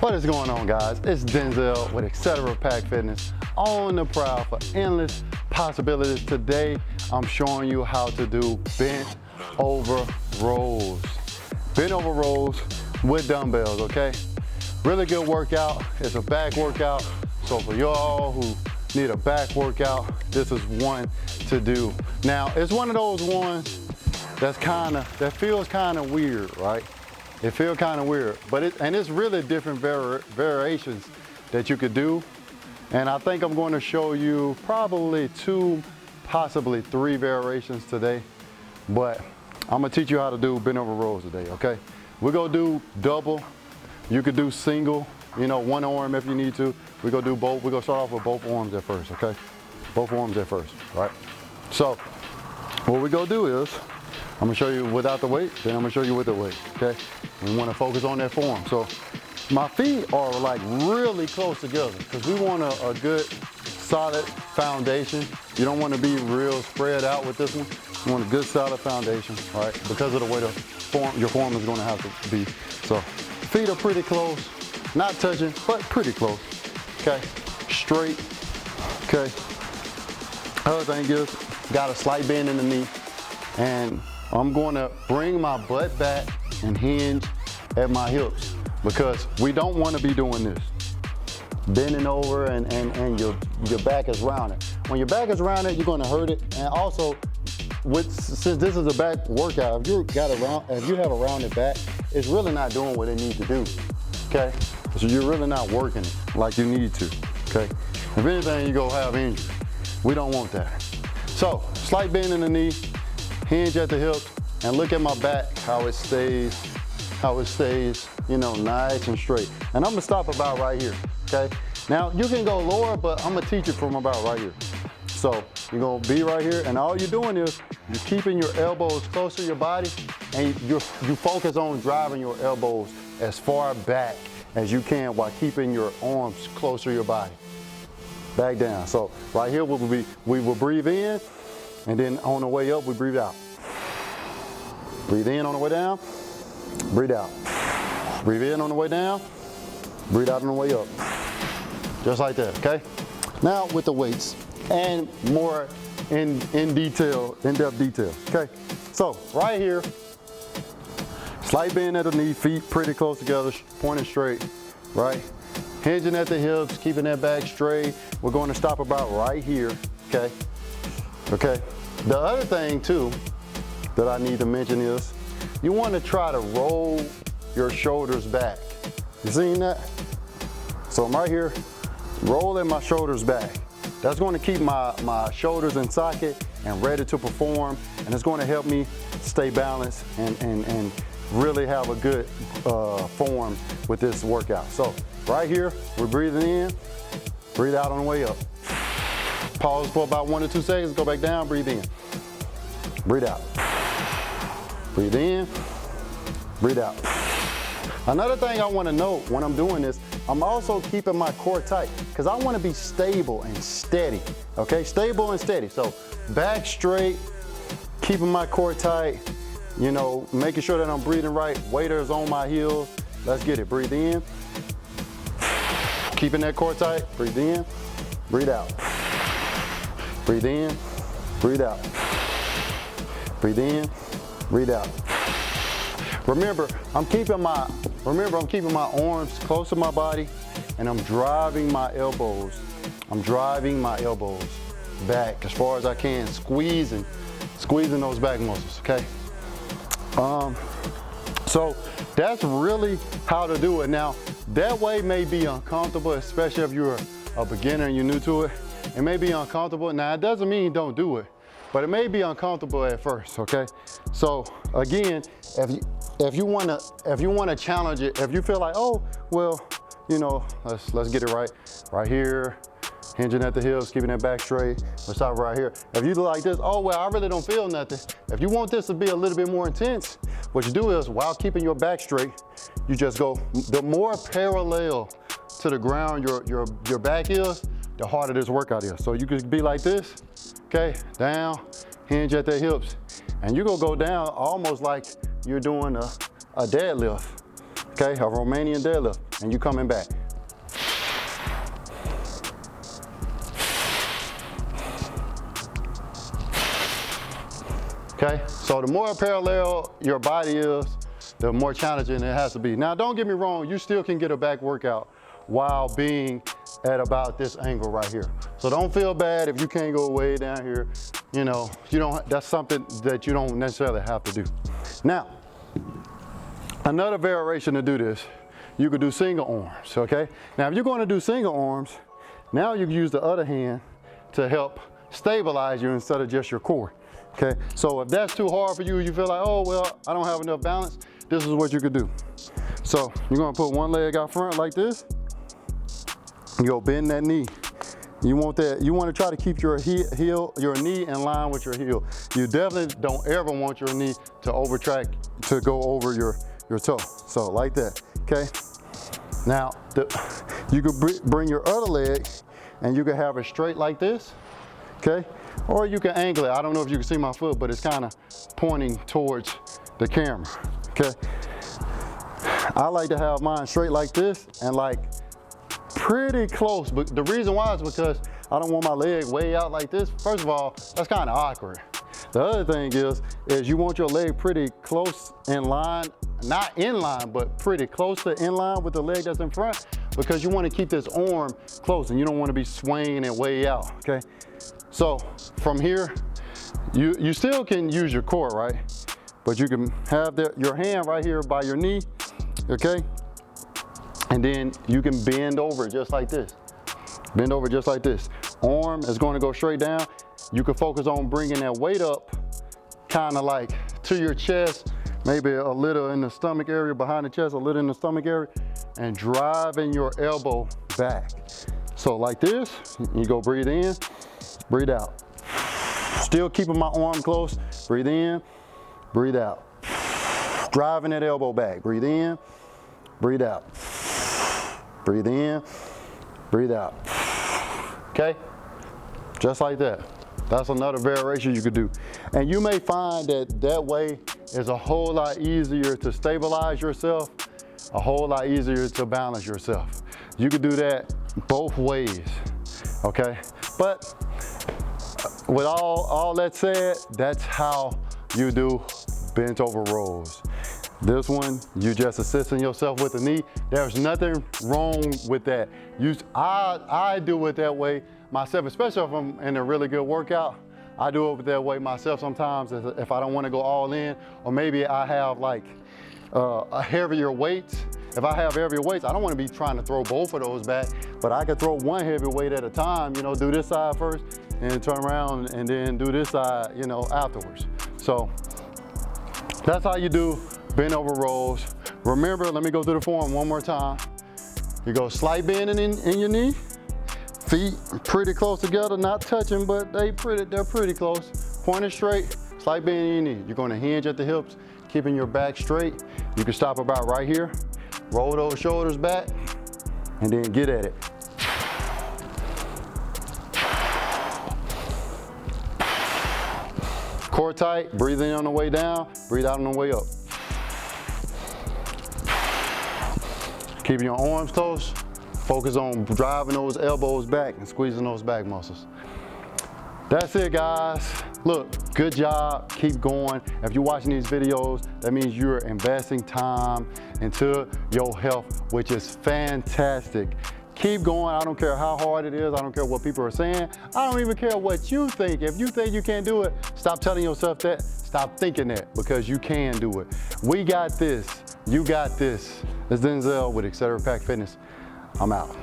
What is going on, guys? It's Denzel with Etcetera Fitness on the prowl for endless possibilities. Today, I'm showing you how to do bent over rows. Bent over rows with dumbbells, okay? Really good workout. It's a back workout. So for y'all who need a back workout, this is one to do. Now, it's one of those ones that feels kind of weird, right? It feels kind of weird, but it's really different variations that you could do. And I think I'm going to show you probably 2, possibly 3 variations today. But I'm gonna teach you how to do bent over rows today, okay? We're gonna do double. You could do single, you know, one arm if you need to. We're gonna do both. We're gonna start off with both arms at first, okay? Both arms at first, right? So what we're gonna do is, I'm gonna show you without the weight, then I'm gonna show you with the weight, okay? We wanna focus on that form. So my feet are like really close together because we want a good solid foundation. You don't wanna be real spread out with this one. You want a good solid foundation, right? Because of the way your form is gonna have to be. So feet are pretty close, not touching, but pretty close, okay? Straight, okay? Other thing is, got a slight bend in the knee, and I'm going to bring my butt back and hinge at my hips because we don't want to be doing this. Bending over and your back is rounded. When your back is rounded, you're going to hurt it. And also, since this is a back workout, if you have a rounded back, it's really not doing what it needs to do, okay? So you're really not working it like you need to, okay? If anything, you're going to have injury. We don't want that. So, slight bend in the knee, hinge at the hips, and look at my back, how it stays, you know, nice and straight. And I'm gonna stop about right here, okay? Now, you can go lower, but I'm gonna teach you from about right here. So, you're gonna be right here, and all you're doing is, you're keeping your elbows close to your body, and you focus on driving your elbows as far back as you can while keeping your arms close to your body. Back down. So, right here, we will breathe in, and then on the way up, we breathe out. Breathe in on the way down, breathe out. Breathe in on the way down, breathe out on the way up. Just like that, okay? Now with the weights and more in depth detail, okay? So right here, slight bend at the knee, feet pretty close together, pointing straight, right? Hinging at the hips, keeping that back straight. We're going to stop about right here, okay? Okay. The other thing too that I need to mention is you want to try to roll your shoulders back. You seen that? So I'm right here, rolling my shoulders back. That's going to keep my shoulders in socket and ready to perform, and it's going to help me stay balanced and really have a good form with this workout. So right here, we're breathing in, breathe out on the way up. Pause for about 1 to 2 seconds, go back down, breathe in, breathe out. Breathe in, breathe out. Another thing I want to note when I'm doing this, I'm also keeping my core tight because I want to be stable and steady, okay? Stable and steady. So back straight, keeping my core tight, you know, making sure that I'm breathing right. Waiters on my heels. Let's get it. Breathe in. Keeping that core tight. Breathe in, breathe out. Breathe in, breathe out. Breathe in, breathe out. Remember, I'm keeping my arms close to my body, and I'm driving my elbows. Back as far as I can, squeezing those back muscles, okay? So that's really how to do it. Now, that way may be uncomfortable, especially if you're a beginner and you're new to it. It may be uncomfortable. Now, it doesn't mean don't do it, but it may be uncomfortable at first, okay? So again, if you wanna challenge it, if you feel like, oh, well, you know, let's get it right here, hinging at the hips, keeping that back straight. Let's stop right here. If you do like this, oh, well, I really don't feel nothing. If you want this to be a little bit more intense, what you do is, while keeping your back straight, you just go, the more parallel to the ground your back is, the harder this workout is. So you could be like this, okay, down, hinge at the hips, and you're gonna go down almost like you're doing a deadlift, okay, a Romanian deadlift, and you coming back. Okay, so the more parallel your body is, the more challenging it has to be. Now, don't get me wrong, you still can get a back workout while being at about this angle right here. So don't feel bad if you can't go way down here. You know, that's something that you don't necessarily have to do. Now, another variation to do this, you could do single arms, okay? Now, if you're going to do single arms, now you can use the other hand to help stabilize you instead of just your core, okay? So if that's too hard for you, you feel like, oh, well, I don't have enough balance, this is what you could do. So you're gonna put one leg out front like this. You go bend that knee. You want to try to keep your your knee in line with your heel. You definitely don't ever want your knee to overtract, to go over your toe. So like that, okay? Now, you could bring your other leg and you can have it straight like this, okay? Or you can angle it. I don't know if you can see my foot, but it's kind of pointing towards the camera, okay? I like to have mine straight like this and like pretty close, but the reason why is because I don't want my leg way out like this. First of all, that's kind of awkward. The other thing is you want your leg pretty close in line, not in line, but pretty close to in line with the leg that's in front, because you want to keep this arm close and you don't want to be swinging it way out, okay? So from here, you still can use your core, right? But you can have your hand right here by your knee, okay? And then you can bend over just like this. Bend over just like this. Arm is going to go straight down. You can focus on bringing that weight up kind of like to your chest, maybe a little in the stomach area, behind the chest, a little in the stomach area, and driving your elbow back. So like this, you go breathe in, breathe out. Still keeping my arm close, breathe in, breathe out. Driving that elbow back, breathe in, breathe out. Breathe in, breathe out. Okay? Just like that. That's another variation you could do. And you may find that way is a whole lot easier to stabilize yourself, a whole lot easier to balance yourself. You could do that both ways, okay? But with all that said, that's how you do bent over rows. This one, you just assisting yourself with the knee. There's nothing wrong with that. I do it that way myself, especially if I'm in a really good workout. I do it that way myself sometimes if I don't want to go all in, or maybe I have like a heavier weights. If I have heavier weights, I don't want to be trying to throw both of those back, but I could throw one heavy weight at a time, you know, do this side first and turn around and then do this side, you know, afterwards. So that's how you do bend over rows. Remember, let me go through the form one more time. You go slight bending in your knee, feet pretty close together, not touching, but they're pretty close. Pointed straight, slight bend in your knee. You're gonna hinge at the hips, keeping your back straight. You can stop about right here, roll those shoulders back, and then get at it. Core tight, breathe in on the way down, breathe out on the way up. Keeping your arms close, focus on driving those elbows back and squeezing those back muscles. That's it, guys. Look, good job, keep going. If you're watching these videos, that means you're investing time into your health, which is fantastic. Keep going, I don't care how hard it is, I don't care what people are saying, I don't even care what you think. If you think you can't do it, stop telling yourself that, stop thinking that, because you can do it. We got this, you got this. It's Denzel with Etcetera Fitness. I'm out.